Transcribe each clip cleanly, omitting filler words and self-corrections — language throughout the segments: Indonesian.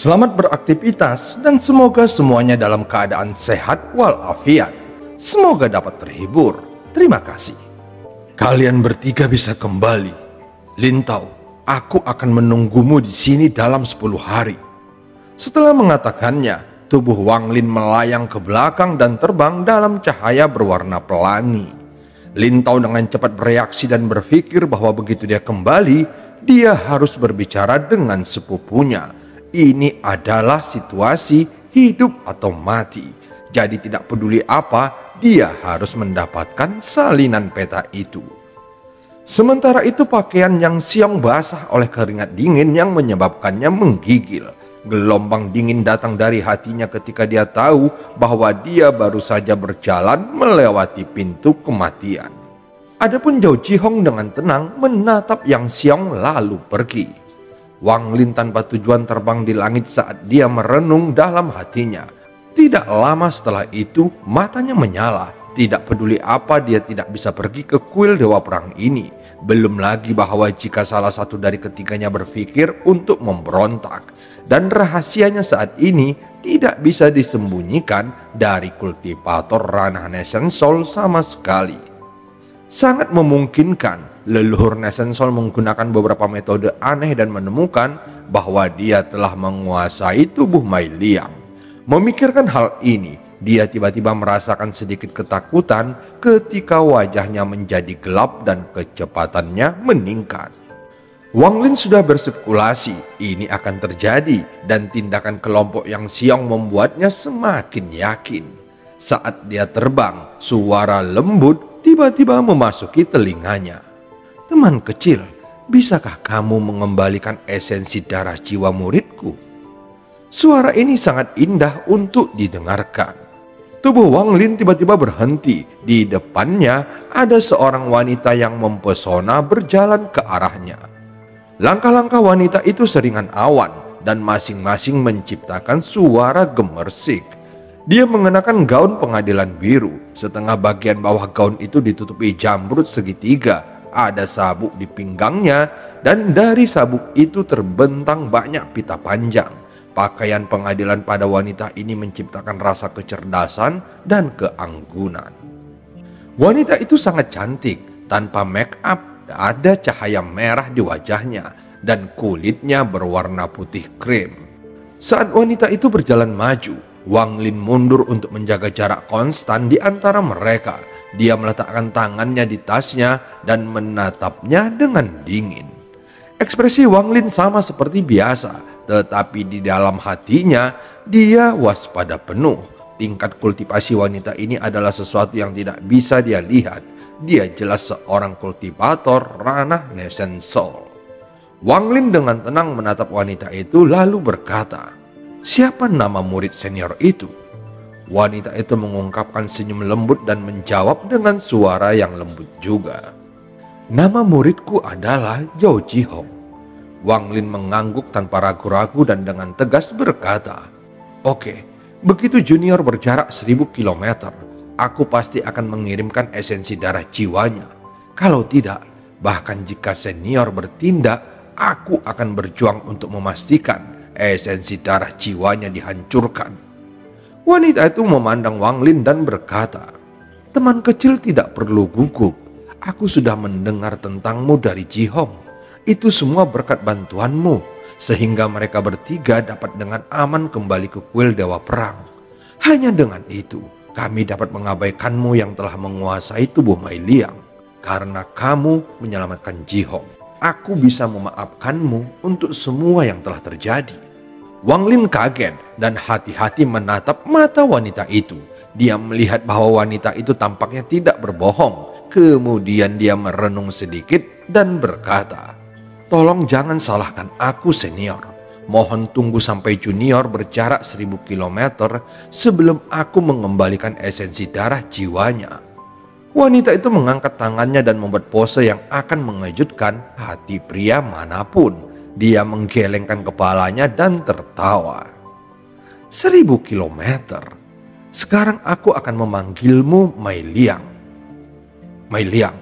Selamat beraktivitas dan semoga semuanya dalam keadaan sehat walafiat. Semoga dapat terhibur. Terima kasih. Kalian bertiga bisa kembali. Lintau, aku akan menunggumu di sini dalam 10 hari. Setelah mengatakannya, tubuh Wang Lin melayang ke belakang dan terbang dalam cahaya berwarna pelangi. Lintau dengan cepat bereaksi dan berpikir bahwa begitu dia kembali, dia harus berbicara dengan sepupunya. Ini adalah situasi hidup atau mati. Jadi tidak peduli apa, dia harus mendapatkan salinan peta itu. Sementara itu pakaian Yang Xiong basah oleh keringat dingin yang menyebabkannya menggigil. Gelombang dingin datang dari hatinya ketika dia tahu bahwa dia baru saja berjalan melewati pintu kematian. Adapun Zhao Jihong dengan tenang menatap Yang Xiong lalu pergi. Wang Lin tanpa tujuan terbang di langit saat dia merenung dalam hatinya. Tidak lama setelah itu matanya menyala. Tidak peduli apa, dia tidak bisa pergi ke kuil Dewa Perang ini. Belum lagi bahwa jika salah satu dari ketiganya berpikir untuk memberontak. Dan rahasianya saat ini tidak bisa disembunyikan dari kultivator ranah Nation Soul sama sekali. Sangat memungkinkan leluhur Nation Soul menggunakan beberapa metode aneh dan menemukan bahwa dia telah menguasai tubuh Mei Liang. Memikirkan hal ini, dia tiba-tiba merasakan sedikit ketakutan ketika wajahnya menjadi gelap dan kecepatannya meningkat. Wang Lin sudah berspekulasi ini akan terjadi dan tindakan kelompok Yang Xiong membuatnya semakin yakin. Saat dia terbang, suara lembut tiba-tiba memasuki telinganya. Teman kecil, bisakah kamu mengembalikan esensi darah jiwa muridku? Suara ini sangat indah untuk didengarkan. Tubuh Wang Lin tiba-tiba berhenti. Di depannya ada seorang wanita yang mempesona berjalan ke arahnya. Langkah-langkah wanita itu seringan awan dan masing-masing menciptakan suara gemersik. Dia mengenakan gaun pengadilan biru. Setengah bagian bawah gaun itu ditutupi jamrut segitiga. Ada sabuk di pinggangnya dan dari sabuk itu terbentang banyak pita panjang. Pakaian pengadilan pada wanita ini menciptakan rasa kecerdasan dan keanggunan. Wanita itu sangat cantik, tanpa make up, ada cahaya merah di wajahnya dan kulitnya berwarna putih krim. Saat wanita itu berjalan maju, Wang Lin mundur untuk menjaga jarak konstan di antara mereka. Dia meletakkan tangannya di tasnya dan menatapnya dengan dingin. Ekspresi Wang Lin sama seperti biasa, tetapi di dalam hatinya dia waspada penuh. Tingkat kultivasi wanita ini adalah sesuatu yang tidak bisa dia lihat. Dia jelas seorang kultivator ranah Nation Soul. Wang Lin dengan tenang menatap wanita itu lalu berkata, "Siapa nama murid senior itu?" Wanita itu mengungkapkan senyum lembut dan menjawab dengan suara yang lembut juga. "Nama muridku adalah Zhao Jihong." Wang Lin mengangguk tanpa ragu-ragu dan dengan tegas berkata, "Oke, begitu junior berjarak 1000 km, aku pasti akan mengirimkan esensi darah jiwanya. Kalau tidak, bahkan jika senior bertindak, aku akan berjuang untuk memastikan esensi darah jiwanya dihancurkan." Wanita itu memandang Wang Lin dan berkata, "Teman kecil tidak perlu gugup. Aku sudah mendengar tentangmu dari Jihong. Itu semua berkat bantuanmu, sehingga mereka bertiga dapat dengan aman kembali ke kuil Dewa Perang. Hanya dengan itu, kami dapat mengabaikanmu yang telah menguasai tubuh Mei Liang. Karena kamu menyelamatkan Jihong, aku bisa memaafkanmu untuk semua yang telah terjadi." Wang Lin kaget dan hati-hati menatap mata wanita itu. Dia melihat bahwa wanita itu tampaknya tidak berbohong. Kemudian dia merenung sedikit dan berkata, "Tolong jangan salahkan aku senior. Mohon tunggu sampai junior berjarak 1000 km sebelum aku mengembalikan esensi darah jiwanya." Wanita itu mengangkat tangannya dan membuat pose yang akan mengejutkan hati pria manapun. Dia menggelengkan kepalanya dan tertawa. 1000 kilometer. Sekarang aku akan memanggilmu Mei Liang. Mei Liang,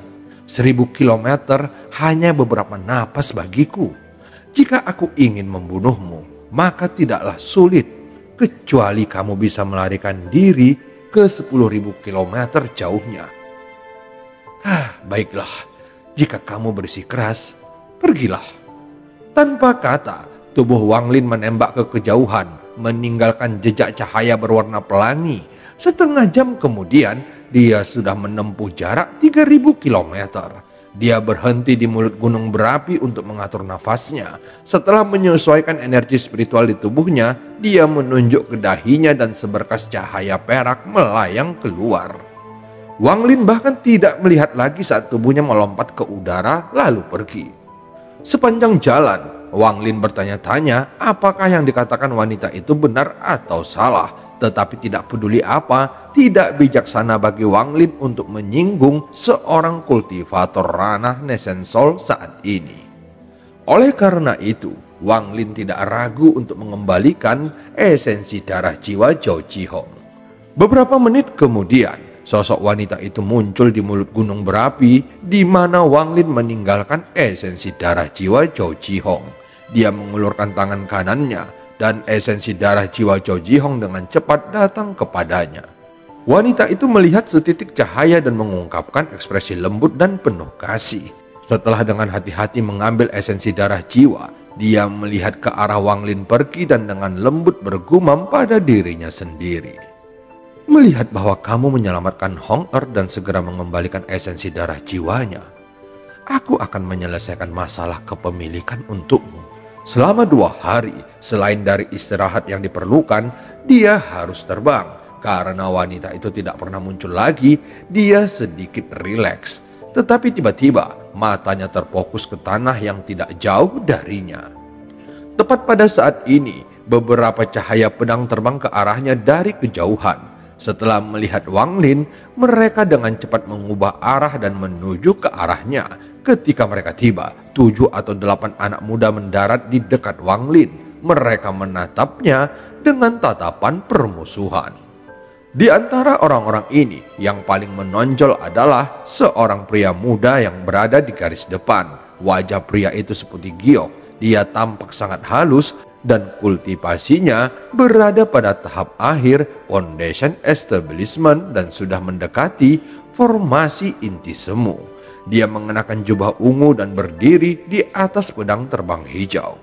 1000 kilometer hanya beberapa napas bagiku. Jika aku ingin membunuhmu, maka tidaklah sulit kecuali kamu bisa melarikan diri ke 10.000 kilometer jauhnya. Baiklah, jika kamu bersikeras, pergilah. Tanpa kata, tubuh Wang Lin menembak ke kejauhan, meninggalkan jejak cahaya berwarna pelangi. Setengah jam kemudian, dia sudah menempuh jarak 3.000 kilometer. Dia berhenti di mulut gunung berapi untuk mengatur nafasnya. Setelah menyesuaikan energi spiritual di tubuhnya, dia menunjuk ke dahinya dan seberkas cahaya perak melayang keluar. Wang Lin bahkan tidak melihat lagi saat tubuhnya melompat ke udara lalu pergi. Sepanjang jalan, Wang Lin bertanya-tanya apakah yang dikatakan wanita itu benar atau salah. Tetapi tidak peduli apa, tidak bijaksana bagi Wang Lin untuk menyinggung seorang kultivator ranah Nesensol saat ini. Oleh karena itu, Wang Lin tidak ragu untuk mengembalikan esensi darah jiwa Zhou Zhihong. Beberapa menit kemudian, sosok wanita itu muncul di mulut gunung berapi di mana Wang Lin meninggalkan esensi darah jiwa Zhou Zhihong. Dia mengulurkan tangan kanannya dan esensi darah jiwa Zhou Zhihong dengan cepat datang kepadanya. Wanita itu melihat setitik cahaya dan mengungkapkan ekspresi lembut dan penuh kasih. Setelah dengan hati-hati mengambil esensi darah jiwa, dia melihat ke arah Wang Lin pergi dan dengan lembut bergumam pada dirinya sendiri. Melihat bahwa kamu menyelamatkan Hong Er dan segera mengembalikan esensi darah jiwanya, aku akan menyelesaikan masalah kepemilikan untukmu. Selama 2 hari, selain dari istirahat yang diperlukan, dia harus terbang. Karena wanita itu tidak pernah muncul lagi, dia sedikit rileks. Tetapi tiba-tiba, matanya terfokus ke tanah yang tidak jauh darinya. Tepat pada saat ini, beberapa cahaya pedang terbang ke arahnya dari kejauhan. Setelah melihat Wang Lin, mereka dengan cepat mengubah arah dan menuju ke arahnya. Ketika mereka tiba, 7 atau 8 anak muda mendarat di dekat Wang Lin. Mereka menatapnya dengan tatapan permusuhan. Di antara orang-orang ini, yang paling menonjol adalah seorang pria muda yang berada di garis depan. Wajah pria itu seperti giok. Dia tampak sangat halus dan kultivasinya berada pada tahap akhir foundation establishment dan sudah mendekati formasi inti semu. Dia mengenakan jubah ungu dan berdiri di atas pedang terbang hijau.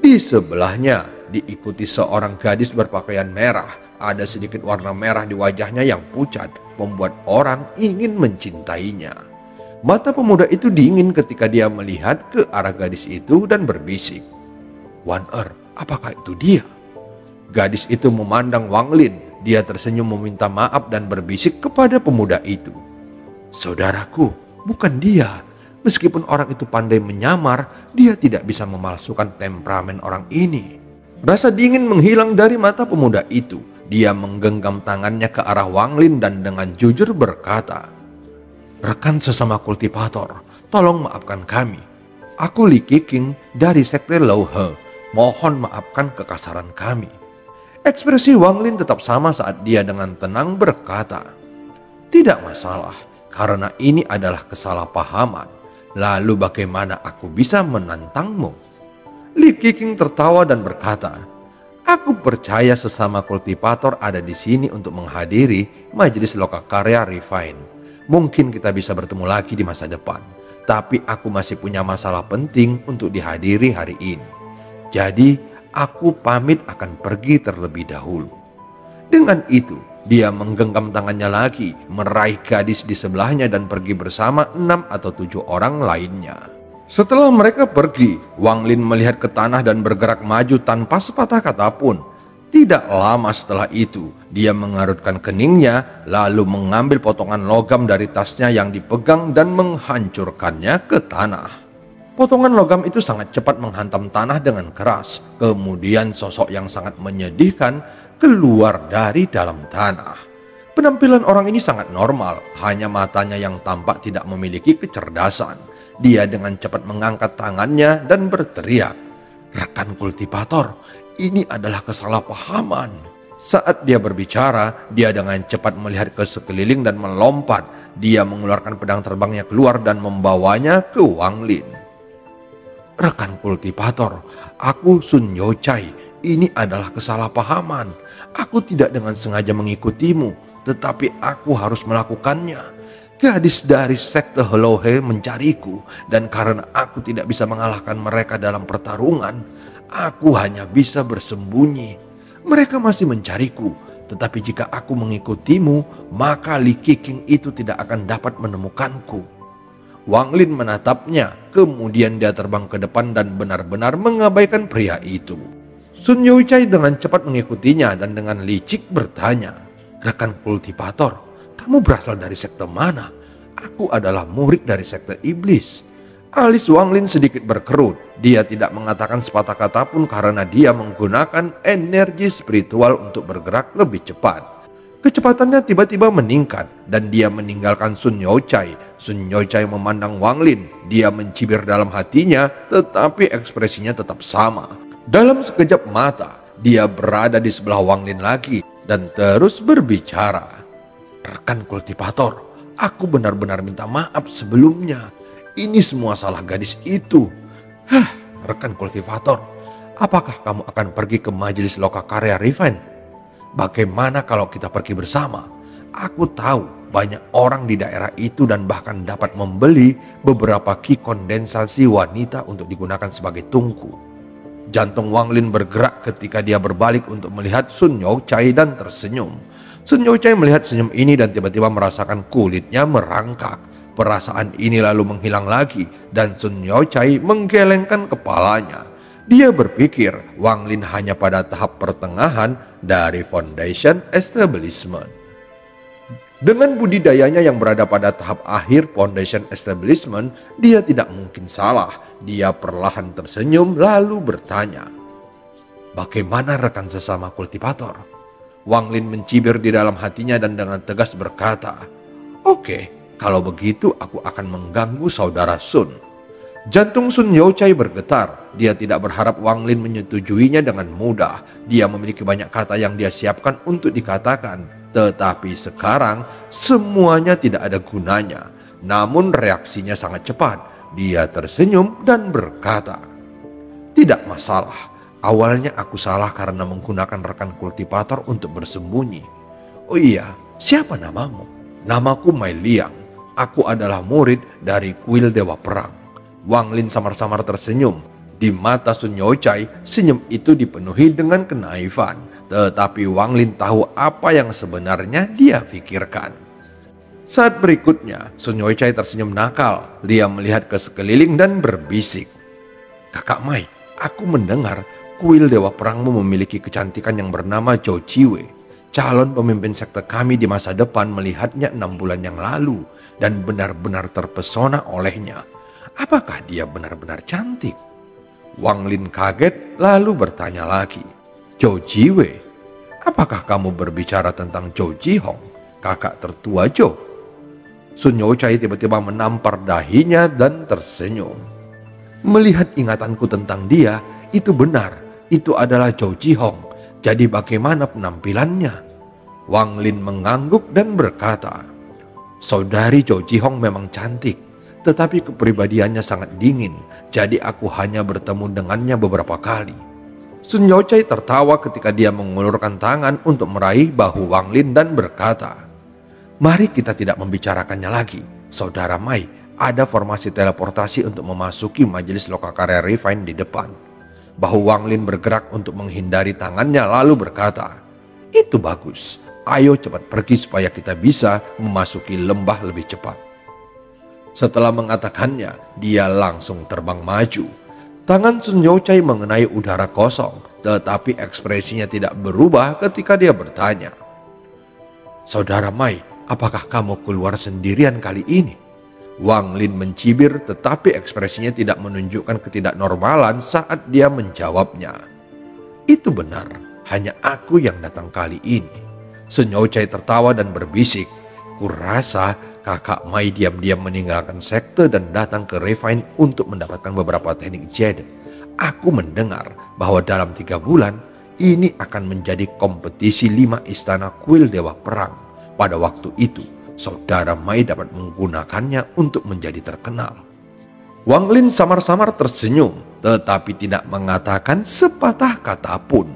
Di sebelahnya diikuti seorang gadis berpakaian merah. Ada sedikit warna merah di wajahnya yang pucat, membuat orang ingin mencintainya. Mata pemuda itu dingin ketika dia melihat ke arah gadis itu dan berbisik, "Wan Er, apakah itu dia?" Gadis itu memandang Wang Lin. Dia tersenyum meminta maaf dan berbisik kepada pemuda itu, "Saudaraku, bukan dia. Meskipun orang itu pandai menyamar, dia tidak bisa memalsukan temperamen orang ini." Rasa dingin menghilang dari mata pemuda itu. Dia menggenggam tangannya ke arah Wang Lin dan dengan jujur berkata, "Rekan sesama kultivator, tolong maafkan kami. Aku Li Qiqing dari sekte Lao He. Mohon maafkan kekasaran kami." Ekspresi Wang Lin tetap sama saat dia dengan tenang berkata, "Tidak masalah. Karena ini adalah kesalahpahaman. Lalu bagaimana aku bisa menantangmu?" Li Qiqing tertawa dan berkata, "Aku percaya sesama kultivator ada di sini untuk menghadiri majelis lokakarya Refine. Mungkin kita bisa bertemu lagi di masa depan. Tapi aku masih punya masalah penting untuk dihadiri hari ini. Jadi aku pamit akan pergi terlebih dahulu." Dengan itu, dia menggenggam tangannya lagi, meraih gadis di sebelahnya dan pergi bersama 6 atau 7 orang lainnya. Setelah mereka pergi, Wang Lin melihat ke tanah dan bergerak maju tanpa sepatah kata pun. Tidak lama setelah itu, dia mengarutkan keningnya, lalu mengambil potongan logam dari tasnya yang dipegang dan menghancurkannya ke tanah. Potongan logam itu sangat cepat menghantam tanah dengan keras. Kemudian sosok yang sangat menyedihkan keluar dari dalam tanah. Penampilan orang ini sangat normal, hanya matanya yang tampak tidak memiliki kecerdasan. Dia dengan cepat mengangkat tangannya dan berteriak, "Rekan kultivator, ini adalah kesalahpahaman." Saat dia berbicara, dia dengan cepat melihat ke sekeliling dan melompat. Dia mengeluarkan pedang terbangnya keluar dan membawanya ke Wang Lin. "Rekan kultivator, aku Sun Youchai. ini adalah kesalahpahaman. Aku tidak dengan sengaja mengikutimu, tetapi aku harus melakukannya. Gadis dari sekte Helohe mencariku, dan karena aku tidak bisa mengalahkan mereka dalam pertarungan, aku hanya bisa bersembunyi. Mereka masih mencariku, tetapi jika aku mengikutimu, maka Li Qiqing itu tidak akan dapat menemukanku. Wang Lin menatapnya, kemudian dia terbang ke depan dan benar-benar mengabaikan pria itu. Sun Youchai dengan cepat mengikutinya dan dengan licik bertanya, "Rekan kultivator, kamu berasal dari sekte mana?" "Aku adalah murid dari sekte iblis." Alis Wang Lin sedikit berkerut. Dia tidak mengatakan sepatah kata pun karena dia menggunakan energi spiritual untuk bergerak lebih cepat. Kecepatannya tiba-tiba meningkat dan dia meninggalkan Sun Youchai. Sun Youchai memandang Wang Lin. Dia mencibir dalam hatinya, tetapi ekspresinya tetap sama. Dalam sekejap mata, dia berada di sebelah Wang Lin lagi dan terus berbicara. "Rekan kultivator, aku benar-benar minta maaf sebelumnya. Ini semua salah gadis itu." "Rekan kultivator, apakah kamu akan pergi ke majelis Lokakarya Refine? Bagaimana kalau kita pergi bersama? Aku tahu banyak orang di daerah itu dan bahkan dapat membeli beberapa ki kondensasi wanita untuk digunakan sebagai tungku." Jantung Wang Lin bergerak ketika dia berbalik untuk melihat Sun Youchai dan tersenyum. Sun Youchai melihat senyum ini dan tiba-tiba merasakan kulitnya merangkak. Perasaan ini lalu menghilang lagi dan Sun Youchai menggelengkan kepalanya. Dia berpikir Wang Lin hanya pada tahap pertengahan dari Foundation Establishment. Dengan budidayanya yang berada pada tahap akhir Foundation Establishment, dia tidak mungkin salah. Dia perlahan tersenyum lalu bertanya, "Bagaimana rekan sesama kultivator?" Wang Lin mencibir di dalam hatinya dan dengan tegas berkata, "Oke, kalau begitu aku akan mengganggu saudara Sun." Jantung Sun Youchai bergetar. Dia tidak berharap Wang Lin menyetujuinya dengan mudah. Dia memiliki banyak kata yang dia siapkan untuk dikatakan. Tetapi sekarang semuanya tidak ada gunanya. Namun reaksinya sangat cepat. Dia tersenyum dan berkata, "Tidak masalah. Awalnya aku salah karena menggunakan rekan kultivator untuk bersembunyi. Oh iya, siapa namamu?" "Namaku Mai Liang. Aku adalah murid dari kuil Dewa Perang." Wang Lin samar-samar tersenyum. Di mata Sun Youchai, senyum itu dipenuhi dengan kenaifan. Tetapi Wang Lin tahu apa yang sebenarnya dia pikirkan. Saat berikutnya, Sun Youchai tersenyum nakal. Dia melihat ke sekeliling dan berbisik, "Kakak Mai, aku mendengar kuil Dewa Perangmu memiliki kecantikan yang bernama Zhou Jiwei. Calon pemimpin sekte kami di masa depan melihatnya 6 bulan yang lalu dan benar-benar terpesona olehnya. Apakah dia benar-benar cantik?" Wang Lin kaget lalu bertanya lagi, "Zhou Jiwei, apakah kamu berbicara tentang Zhou Jihong, kakak tertua Zhou?" Sun Youchai tiba-tiba menampar dahinya dan tersenyum. "Melihat ingatanku tentang dia, itu benar, itu adalah Zhou Jihong. Jadi bagaimana penampilannya?" Wang Lin mengangguk dan berkata, "Saudari Zhou Jihong memang cantik, tetapi kepribadiannya sangat dingin, jadi aku hanya bertemu dengannya beberapa kali." Sun Youchai tertawa ketika dia mengulurkan tangan untuk meraih bahu Wang Lin dan berkata, "Mari kita tidak membicarakannya lagi. Saudara Mai, ada formasi teleportasi untuk memasuki majelis Lokakarya Refine di depan." Bahu Wang Lin bergerak untuk menghindari tangannya lalu berkata, "Itu bagus. Ayo cepat pergi supaya kita bisa memasuki lembah lebih cepat." Setelah mengatakannya, dia langsung terbang maju. Tangan Sun Youchai mengenai udara kosong, tetapi ekspresinya tidak berubah ketika dia bertanya, "Saudara Mai, apakah kamu keluar sendirian kali ini?" Wang Lin mencibir tetapi ekspresinya tidak menunjukkan ketidaknormalan saat dia menjawabnya. "Itu benar, hanya aku yang datang kali ini." Sun Youchai tertawa dan berbisik, "Kurasa kakak Mai diam-diam meninggalkan sekte dan datang ke Refine untuk mendapatkan beberapa teknik Jade. Aku mendengar bahwa dalam 3 bulan ini akan menjadi kompetisi 5 istana kuil Dewa Perang. Pada waktu itu, saudara Mai dapat menggunakannya untuk menjadi terkenal." Wang Lin samar-samar tersenyum, tetapi tidak mengatakan sepatah kata pun.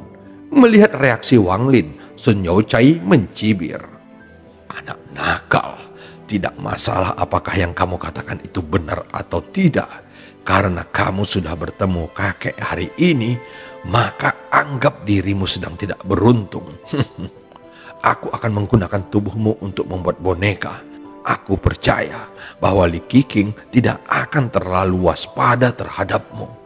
Melihat reaksi Wang Lin, Sun Youchai mencibir. "Anak nakal, tidak masalah apakah yang kamu katakan itu benar atau tidak. Karena kamu sudah bertemu kakek hari ini, maka anggap dirimu sedang tidak beruntung. Aku akan menggunakan tubuhmu untuk membuat boneka. Aku percaya bahwa Li Qiqing tidak akan terlalu waspada terhadapmu."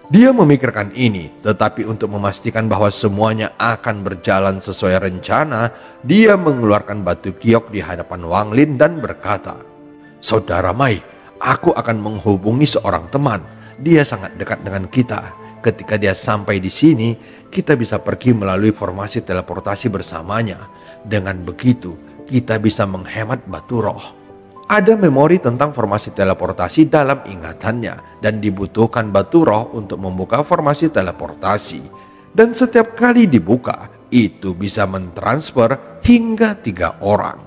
Dia memikirkan ini, tetapi untuk memastikan bahwa semuanya akan berjalan sesuai rencana, dia mengeluarkan batu giok di hadapan Wang Lin dan berkata, "Saudara Mai, aku akan menghubungi seorang teman. Dia sangat dekat dengan kita. Ketika dia sampai di sini, kita bisa pergi melalui formasi teleportasi bersamanya. Dengan begitu, kita bisa menghemat batu roh." Ada memori tentang formasi teleportasi dalam ingatannya dan dibutuhkan batu roh untuk membuka formasi teleportasi. Dan setiap kali dibuka, itu bisa mentransfer hingga 3 orang.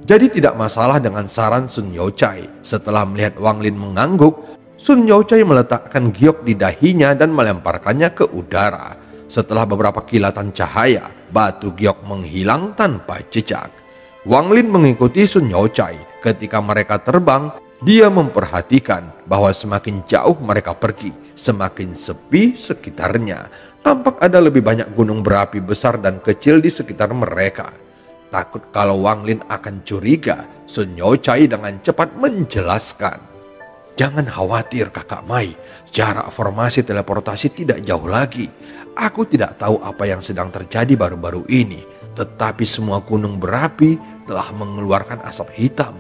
Jadi tidak masalah dengan saran Sun Youchai. Setelah melihat Wang Lin mengangguk, Sun Youchai meletakkan giok di dahinya dan melemparkannya ke udara. Setelah beberapa kilatan cahaya, batu giok menghilang tanpa jejak. Wang Lin mengikuti Sun Youchai. Ketika mereka terbang, dia memperhatikan bahwa semakin jauh mereka pergi, semakin sepi sekitarnya. Tampak ada lebih banyak gunung berapi besar dan kecil di sekitar mereka. Takut kalau Wang Lin akan curiga, Sun Youchai dengan cepat menjelaskan. "Jangan khawatir Kakak Mai, jarak formasi teleportasi tidak jauh lagi. Aku tidak tahu apa yang sedang terjadi baru-baru ini, tetapi semua gunung berapi telah mengeluarkan asap hitam.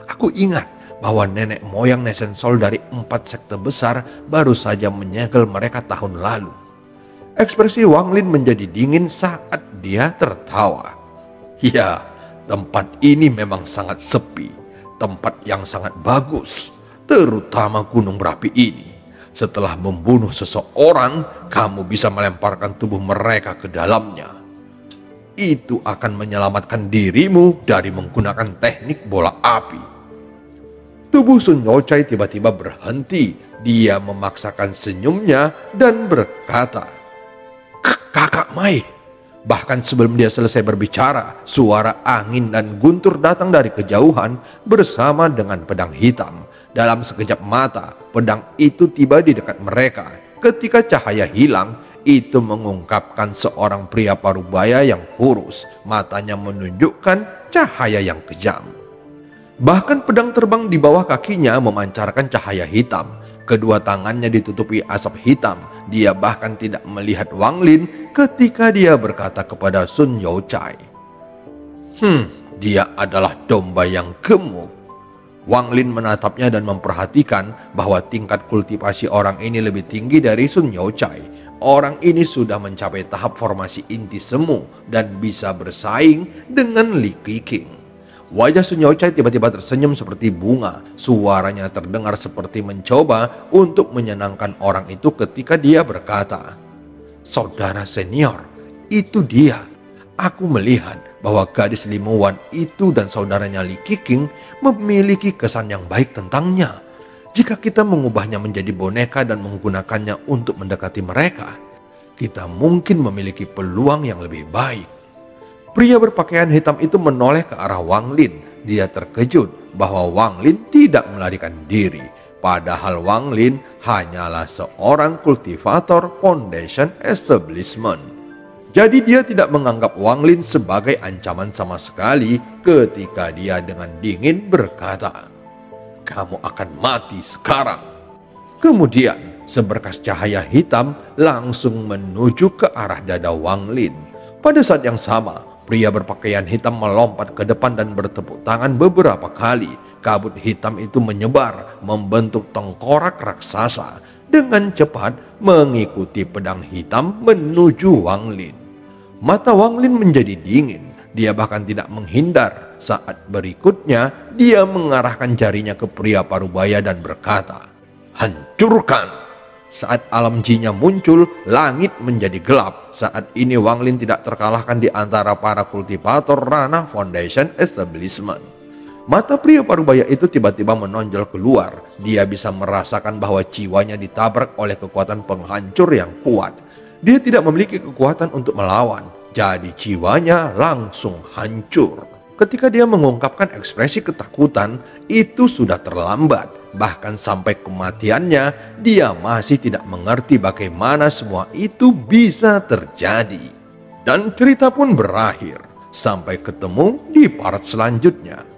Aku ingat bahwa nenek moyang Nesensol dari 4 sekte besar baru saja menyegel mereka tahun lalu." Ekspresi Wang Lin menjadi dingin saat dia tertawa. "Ya, tempat ini memang sangat sepi. Tempat yang sangat bagus, terutama gunung berapi ini. Setelah membunuh seseorang, kamu bisa melemparkan tubuh mereka ke dalamnya. Itu akan menyelamatkan dirimu dari menggunakan teknik bola api." Tubuh Sun Youchai tiba-tiba berhenti. Dia memaksakan senyumnya dan berkata, "Kakak Mai." Bahkan sebelum dia selesai berbicara, suara angin dan guntur datang dari kejauhan bersama dengan pedang hitam. Dalam sekejap mata, pedang itu tiba di dekat mereka. Ketika cahaya hilang, itu mengungkapkan seorang pria parubaya yang kurus. Matanya menunjukkan cahaya yang kejam. Bahkan pedang terbang di bawah kakinya memancarkan cahaya hitam. Kedua tangannya ditutupi asap hitam. Dia bahkan tidak melihat Wang Lin ketika dia berkata kepada Sun Youchai, "Dia adalah domba yang gemuk." Wang Lin menatapnya dan memperhatikan bahwa tingkat kultivasi orang ini lebih tinggi dari Sun Youchai. Orang ini sudah mencapai tahap formasi inti semu dan bisa bersaing dengan Li Qiqing. Wajah Sun Youchai tiba-tiba tersenyum seperti bunga. Suaranya terdengar seperti mencoba untuk menyenangkan orang itu ketika dia berkata, "Saudara senior, itu dia. Aku melihat bahwa gadis Limuwan itu dan saudaranya Li Qiqing memiliki kesan yang baik tentangnya. Jika kita mengubahnya menjadi boneka dan menggunakannya untuk mendekati mereka, kita mungkin memiliki peluang yang lebih baik." Pria berpakaian hitam itu menoleh ke arah Wang Lin. Dia terkejut bahwa Wang Lin tidak melarikan diri. Padahal Wang Lin hanyalah seorang kultivator Foundation Establishment. Jadi dia tidak menganggap Wang Lin sebagai ancaman sama sekali ketika dia dengan dingin berkata, "Kamu akan mati sekarang." Kemudian seberkas cahaya hitam langsung menuju ke arah dada Wang Lin. Pada saat yang sama, pria berpakaian hitam melompat ke depan dan bertepuk tangan beberapa kali. Kabut hitam itu menyebar, membentuk tengkorak raksasa. Dengan cepat mengikuti pedang hitam menuju Wang Lin. Mata Wang Lin menjadi dingin. Dia bahkan tidak menghindar. Saat berikutnya, dia mengarahkan jarinya ke pria parubaya dan berkata, "Hancurkan!" Saat alam jinnya muncul, langit menjadi gelap. Saat ini Wang Lin tidak terkalahkan di antara para kultivator ranah Foundation Establishment. Mata pria parubaya itu tiba-tiba menonjol keluar. Dia bisa merasakan bahwa jiwanya ditabrak oleh kekuatan penghancur yang kuat. Dia tidak memiliki kekuatan untuk melawan, jadi jiwanya langsung hancur. Ketika dia mengungkapkan ekspresi ketakutan, itu sudah terlambat. Bahkan sampai kematiannya, dia masih tidak mengerti bagaimana semua itu bisa terjadi. Dan cerita pun berakhir. Sampai ketemu di part selanjutnya.